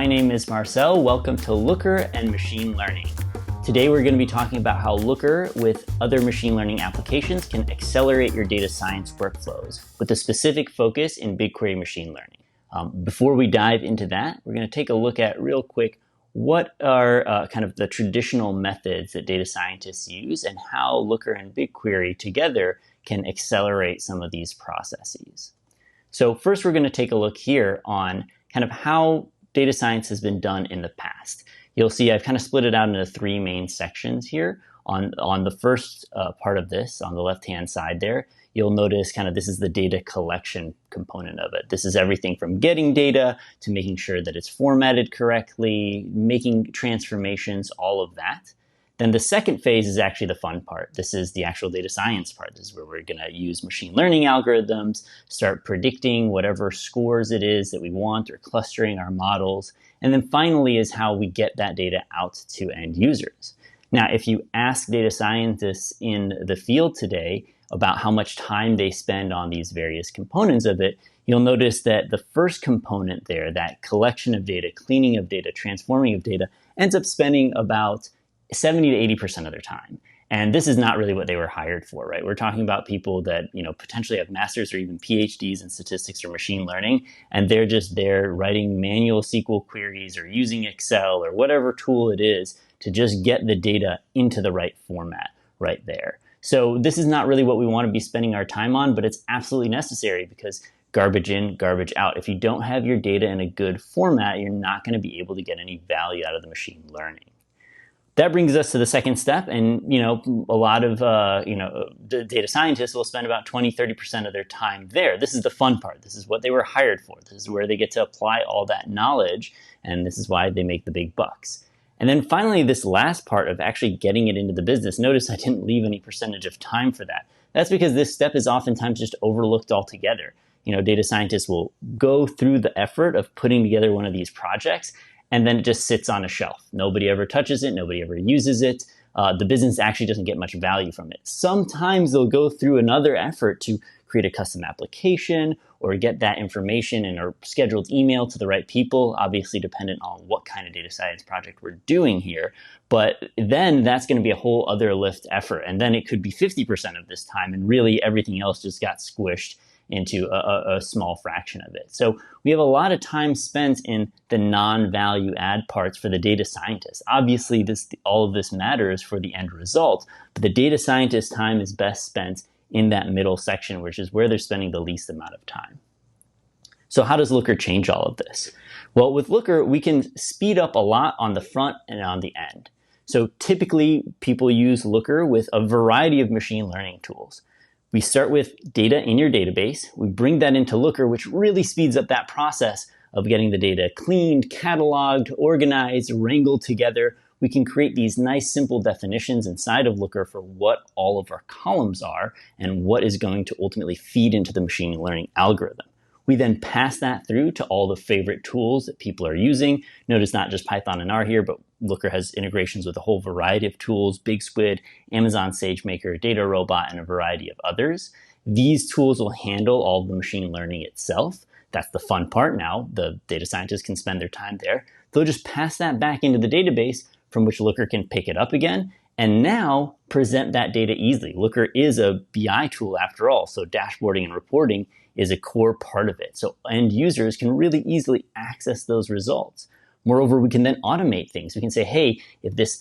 my name is Marcel. Welcome to Looker and Machine Learning. Today we're going to be talking about how Looker with other machine learning applications can accelerate your data science workflows with a specific focus in BigQuery machine learning. Before we dive into that, we're going to take a look at real quick what are kind of the traditional methods that data scientists use and how Looker and BigQuery together can accelerate some of these processes. So first we're going to take a look here on kind of how data science has been done in the past. You'll see I've kind of split it out into three main sections here. On the first part of this, on the left-hand side there, you'll notice kind of this is the data collection component of it. This is everything from getting data to making sure that it's formatted correctly, making transformations, all of that. Then the second phase is actually the fun part. This is the actual data science part. This is where we're going to use machine learning algorithms, start predicting whatever scores it is that we want or clustering our models. And then finally is how we get that data out to end users. Now, if you ask data scientists in the field today about how much time they spend on these various components of it, you'll notice that the first component there, that collection of data, cleaning of data, transforming of data, ends up spending about 70 to 80% of their time. And this is not really what they were hired for, right? We're talking about people that, potentially have masters or even PhDs in statistics or machine learning, and they're just there writing manual SQL queries or using Excel or whatever tool it is to just get the data into the right format right there. So this is not really what we want to be spending our time on, but it's absolutely necessary because garbage in, garbage out. If you don't have your data in a good format, you're not going to be able to get any value out of the machine learning. That brings us to the second step, and a lot of data scientists will spend about 20-30% of their time there. This is the fun part. This is what they were hired for. This is where they get to apply all that knowledge, and this is why they make the big bucks. And then finally, this last part of actually getting it into the business. Notice I didn't leave any percentage of time for that. That's because this step is oftentimes just overlooked altogether. Data scientists will go through the effort of putting together one of these projects, and then it just sits on a shelf. Nobody ever touches it. Nobody ever uses it. The business actually doesn't get much value from it. Sometimes they'll go through another effort to create a custom application or get that information in a scheduled email to the right people, obviously dependent on what kind of data science project we're doing here. But then that's going to be a whole other lift effort. And then it could be 50% of this time, and really everything else just got squished into a small fraction of it. So we have a lot of time spent in the non-value add parts for the data scientist. Obviously, all of this matters for the end result, but the data scientist time is best spent in that middle section, which is where they're spending the least amount of time. So how does Looker change all of this? Well, with Looker, we can speed up a lot on the front and on the end. So typically, people use Looker with a variety of machine learning tools. We start with data in your database. We bring that into Looker, which really speeds up that process of getting the data cleaned, cataloged, organized, wrangled together. We can create these nice, simple definitions inside of Looker for what all of our columns are and what is going to ultimately feed into the machine learning algorithm. We then pass that through to all the favorite tools that people are using. Notice not just Python and R here, but Looker has integrations with a whole variety of tools, Big Squid, Amazon SageMaker, Data Robot, and a variety of others. These tools will handle all of the machine learning itself. That's the fun part now. The data scientists can spend their time there. They'll just pass that back into the database from which Looker can pick it up again and now present that data easily. Looker is a BI tool after all, so dashboarding and reporting is a core part of it. So end users can really easily access those results. Moreover, we can then automate things. We can say, hey, if this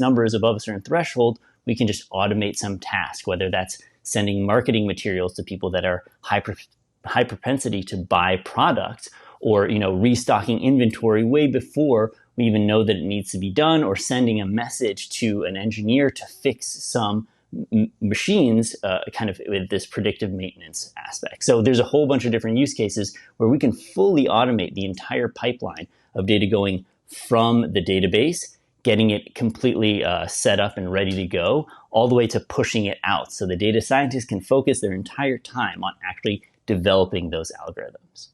number is above a certain threshold, we can just automate some task, whether that's sending marketing materials to people that are high propensity to buy products, or restocking inventory way before we even know that it needs to be done, or sending a message to an engineer to fix some machines kind of with this predictive maintenance aspect. So there's a whole bunch of different use cases where we can fully automate the entire pipeline of data going from the database, getting it completely set up and ready to go, all the way to pushing it out. So the data scientists can focus their entire time on actually developing those algorithms.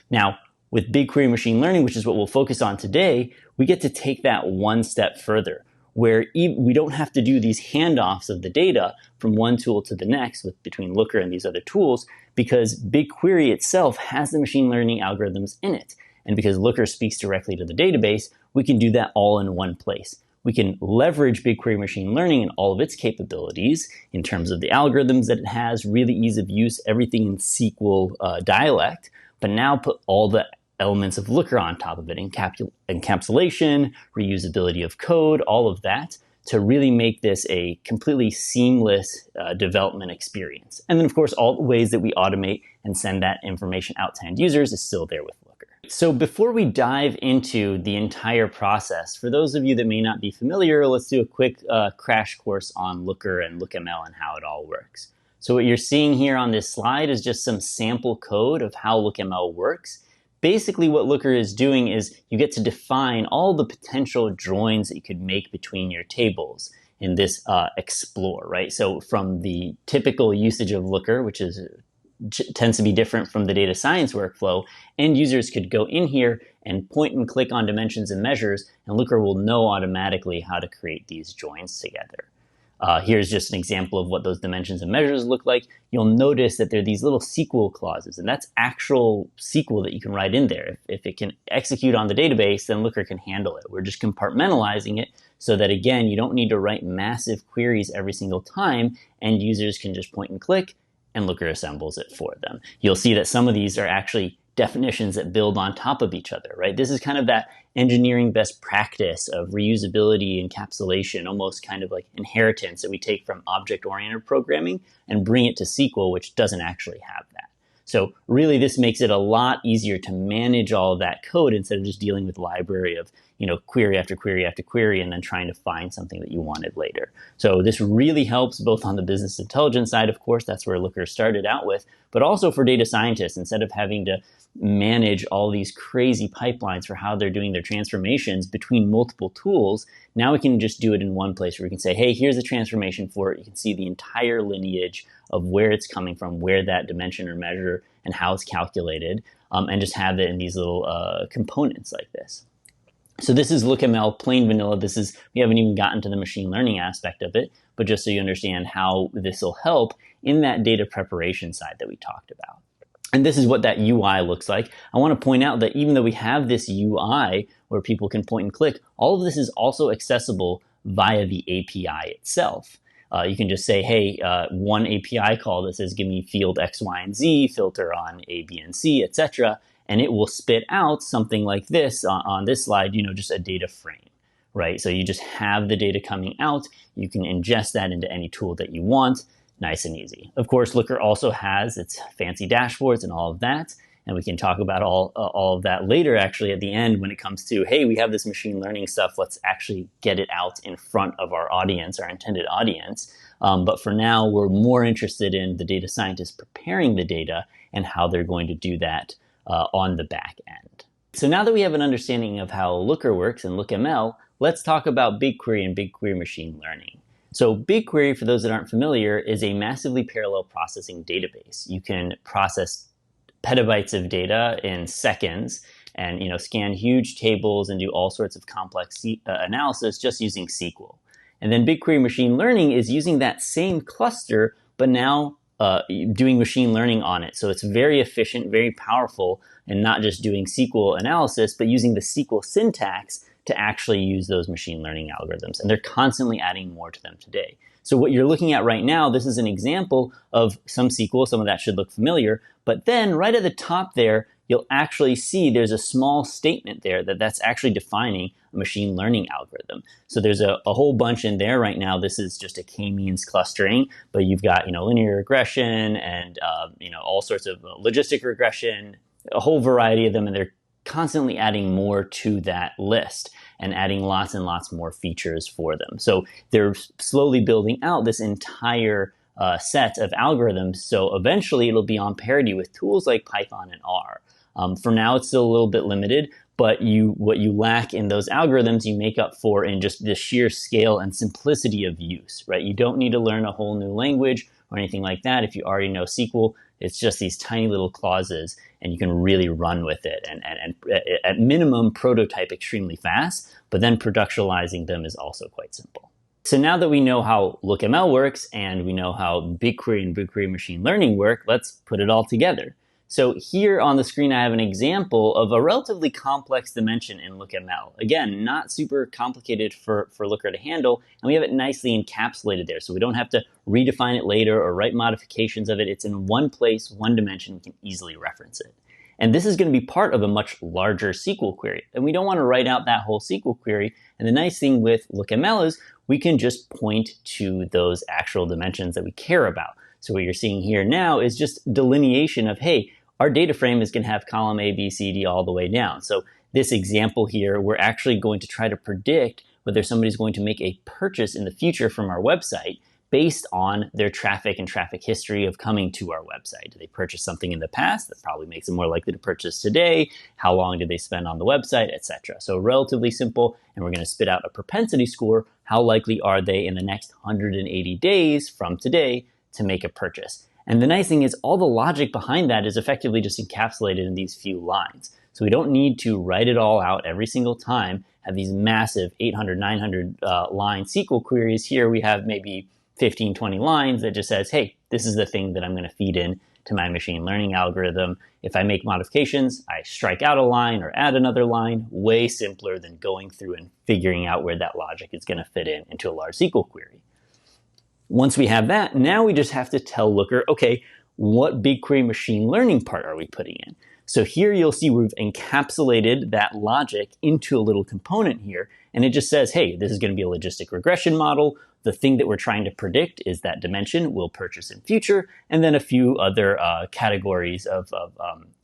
Now, with BigQuery machine learning, which is what we'll focus on today, we get to take that one step further, where we don't have to do these handoffs of the data from one tool to the next between Looker and these other tools, because BigQuery itself has the machine learning algorithms in it. And because Looker speaks directly to the database, we can do that all in one place. We can leverage BigQuery machine learning and all of its capabilities in terms of the algorithms that it has, really ease of use, everything in SQL dialect, but now put all the elements of Looker on top of it, encapsulation, reusability of code, all of that, to really make this a completely seamless development experience. And then, of course, all the ways that we automate and send that information out to end users is still there with Looker. So before we dive into the entire process, for those of you that may not be familiar, let's do a quick crash course on Looker and LookML and how it all works. So what you're seeing here on this slide is just some sample code of how LookML works. Basically, what Looker is doing is you get to define all the potential joins that you could make between your tables in this explore, right? So from the typical usage of Looker, which tends to be different from the data science workflow, end users could go in here and point and click on dimensions and measures, and Looker will know automatically how to create these joins together. Here's just an example of what those dimensions and measures look like. You'll notice that there are these little SQL clauses, and that's actual SQL that you can write in there. If it can execute on the database, then Looker can handle it. We're just compartmentalizing it so that, again, you don't need to write massive queries every single time, and users can just point and click, and Looker assembles it for them. You'll see that some of these are actually definitions that build on top of each other, right? This is kind of that engineering best practice of reusability, encapsulation, almost kind of like inheritance that we take from object-oriented programming and bring it to SQL, which doesn't actually have that. So really, this makes it a lot easier to manage all of that code instead of just dealing with library of, query after query after query and then trying to find something that you wanted later. So this really helps both on the business intelligence side, of course, that's where Looker started out with, but also for data scientists, instead of having to manage all these crazy pipelines for how they're doing their transformations between multiple tools. Now we can just do it in one place where we can say, hey, here's a transformation for it. You can see the entire lineage of where it's coming from, where that dimension or measure and how it's calculated, and just have it in these little components like this. So this is LookML, plain vanilla. We haven't even gotten to the machine learning aspect of it, but just so you understand how this will help in that data preparation side that we talked about. And this is what that UI looks like. I want to point out that even though we have this UI where people can point and click, all of this is also accessible via the API itself. You can just say, hey, one API call that says, give me field X, Y, and Z, filter on A, B, and C, etc. And it will spit out something like this on this slide, just a data frame, right? So you just have the data coming out. You can ingest that into any tool that you want. Nice and easy. Of course, Looker also has its fancy dashboards and all of that, and we can talk about all of that later, actually, at the end when it comes to, hey, we have this machine learning stuff, let's actually get it out in front of our audience, our intended audience. But for now, we're more interested in the data scientists preparing the data and how they're going to do that on the back end. So now that we have an understanding of how Looker works and LookML, let's talk about BigQuery and BigQuery machine learning. So BigQuery, for those that aren't familiar, is a massively parallel processing database. You can process petabytes of data in seconds and scan huge tables and do all sorts of complex analysis just using SQL. And then BigQuery machine learning is using that same cluster, but now doing machine learning on it. So it's very efficient, very powerful, and not just doing SQL analysis, but using the SQL syntax to actually use those machine learning algorithms. And they're constantly adding more to them today. So what you're looking at right now, this is an example of some SQL, some of that should look familiar, but then right at the top there, you'll actually see there's a small statement there that's actually defining a machine learning algorithm. So there's a whole bunch in there right now. This is just a k-means clustering, but you've got linear regression and all sorts of logistic regression, a whole variety of them, and they're constantly adding more to that list and adding lots and lots more features for them. So they're slowly building out this entire set of algorithms. So eventually it'll be on parity with tools like Python and R. For now, it's still a little bit limited, but what you lack in those algorithms, you make up for in just the sheer scale and simplicity of use, right? You don't need to learn a whole new language or anything like that. If you already know SQL, it's just these tiny little clauses, and you can really run with it and at minimum prototype extremely fast, but then productionalizing them is also quite simple. So now that we know how LookML works and we know how BigQuery and BigQuery machine learning work, let's put it all together. So here on the screen, I have an example of a relatively complex dimension in LookML. Again, not super complicated for Looker to handle, and we have it nicely encapsulated there. So we don't have to redefine it later or write modifications of it. It's in one place, one dimension, we can easily reference it. And this is going to be part of a much larger SQL query. And we don't want to write out that whole SQL query. And the nice thing with LookML is we can just point to those actual dimensions that we care about. So what you're seeing here now is just delineation of, hey, our data frame is going to have column A, B, C, D all the way down. So this example here, we're actually going to try to predict whether somebody's going to make a purchase in the future from our website based on their traffic and traffic history of coming to our website. Did they purchase something in the past? That probably makes them more likely to purchase today. How long did they spend on the website, etc. So relatively simple, and we're going to spit out a propensity score. How likely are they in the next 180 days from today to make a purchase? And the nice thing is all the logic behind that is effectively just encapsulated in these few lines. So we don't need to write it all out every single time, have these massive 800, 900 line SQL queries. Here we have maybe 15, 20 lines that just says, hey, this is the thing that I'm going to feed in to my machine learning algorithm. If I make modifications, I strike out a line or add another line. Way simpler than going through and figuring out where that logic is going to fit into a large SQL query. Once we have that, now we just have to tell Looker, okay, what BigQuery machine learning part are we putting in? So here you'll see we've encapsulated that logic into a little component here, and it just says, hey, this is going to be a logistic regression model. The thing that we're trying to predict is that dimension will purchase in future, and then a few other categories of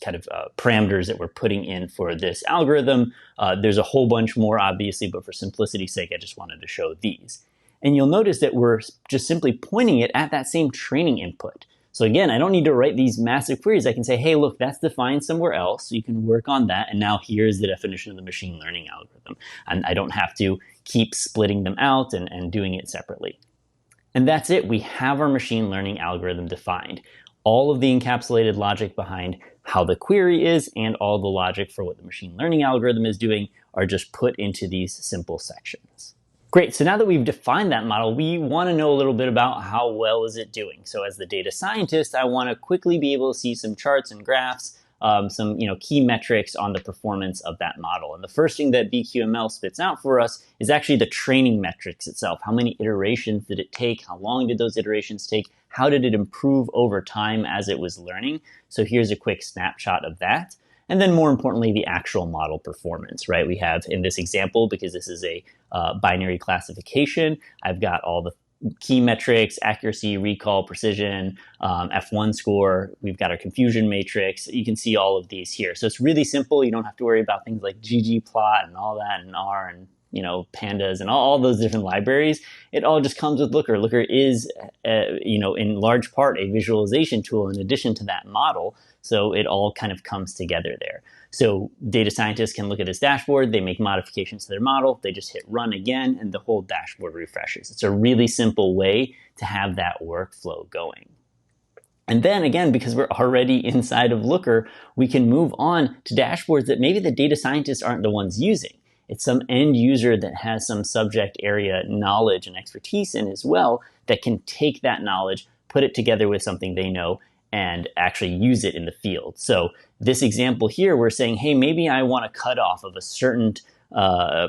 parameters that we're putting in for this algorithm. There's a whole bunch more, obviously, but for simplicity's sake, I just wanted to show these. And you'll notice that we're just simply pointing it at that same training input. So again, I don't need to write these massive queries. I can say, hey, look, that's defined somewhere else. So you can work on that. And now here's the definition of the machine learning algorithm. And I don't have to keep splitting them out and doing it separately. And that's it. We have our machine learning algorithm defined. All of the encapsulated logic behind how the query is and all the logic for what the machine learning algorithm is doing are just put into these simple sections. Great, so now that we've defined that model, we want to know a little bit about how well is it doing. So as the data scientist, I want to quickly be able to see some charts and graphs, some key metrics on the performance of that model. And the first thing that BQML spits out for us is actually the training metrics itself. How many iterations did it take? How long did those iterations take? How did it improve over time as it was learning? So here's a quick snapshot of that. And then more importantly, the actual model performance, right? We have in this example, because this is a binary classification, I've got all the key metrics, accuracy, recall, precision, F1 score. We've got our confusion matrix. You can see all of these here. So it's really simple. You don't have to worry about things like ggplot and all that and R and pandas and all those different libraries. It all just comes with Looker. Looker is, in large part a visualization tool in addition to that model. So it all kind of comes together there. So data scientists can look at this dashboard, they make modifications to their model, they just hit run again, and the whole dashboard refreshes. It's a really simple way to have that workflow going. And then again, because we're already inside of Looker, we can move on to dashboards that maybe the data scientists aren't the ones using. It's some end user that has some subject area knowledge and expertise in as well that can take that knowledge, put it together with something they know, and actually use it in the field. So this example here, we're saying, hey, maybe I want a cutoff of a certain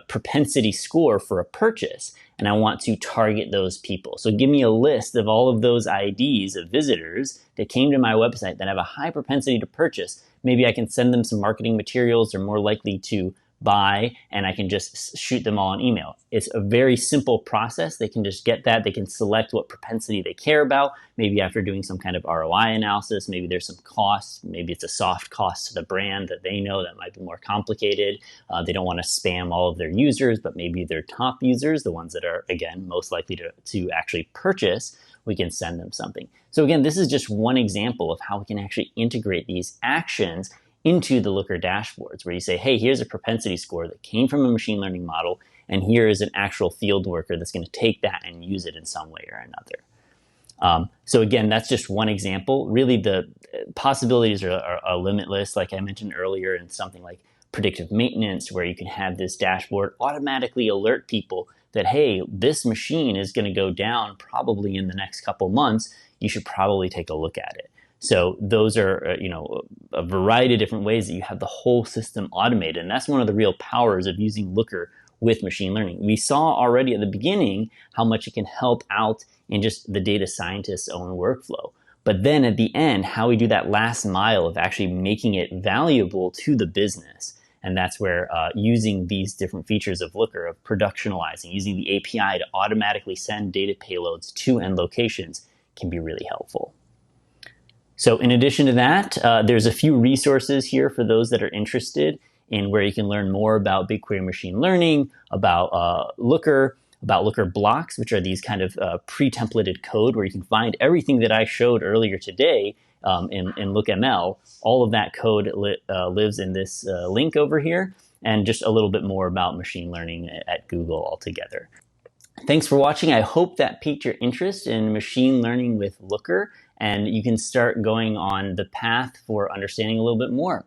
propensity score for a purchase, and I want to target those people. So give me a list of all of those IDs of visitors that came to my website that have a high propensity to purchase. Maybe I can send them some marketing materials. They're more likely to buy, and I can just shoot them all an email. It's a very simple process. They can just get that. They can select what propensity they care about. Maybe after doing some kind of ROI analysis, maybe there's some cost. Maybe it's a soft cost to the brand that they know that might be more complicated. They don't want to spam all of their users, but maybe their top users, the ones that are, again, most likely to actually purchase, we can send them something. So again, this is just one example of how we can actually integrate these actions into the Looker dashboards, where you say, hey, here's a propensity score that came from a machine learning model, and here is an actual field worker that's going to take that and use it in some way or another. So again, that's just one example. Really, the possibilities are limitless. Like I mentioned earlier, in something like predictive maintenance, where you can have this dashboard automatically alert people that, hey, this machine is going to go down probably in the next couple months. You should probably take a look at it. So those are, a variety of different ways that you have the whole system automated. And that's one of the real powers of using Looker with machine learning. We saw already at the beginning how much it can help out in just the data scientist's own workflow. But then at the end, how we do that last mile of actually making it valuable to the business. And that's where using these different features of Looker, of productionalizing, using the API to automatically send data payloads to end locations can be really helpful. So in addition to that, there's a few resources here for those that are interested in where you can learn more about BigQuery machine learning, about Looker blocks, which are these kind of pre-templated code where you can find everything that I showed earlier today in LookML. All of that code lives in this link over here, and just a little bit more about machine learning at Google altogether. Thanks for watching. I hope that piqued your interest in machine learning with Looker, and you can start going on the path for understanding a little bit more.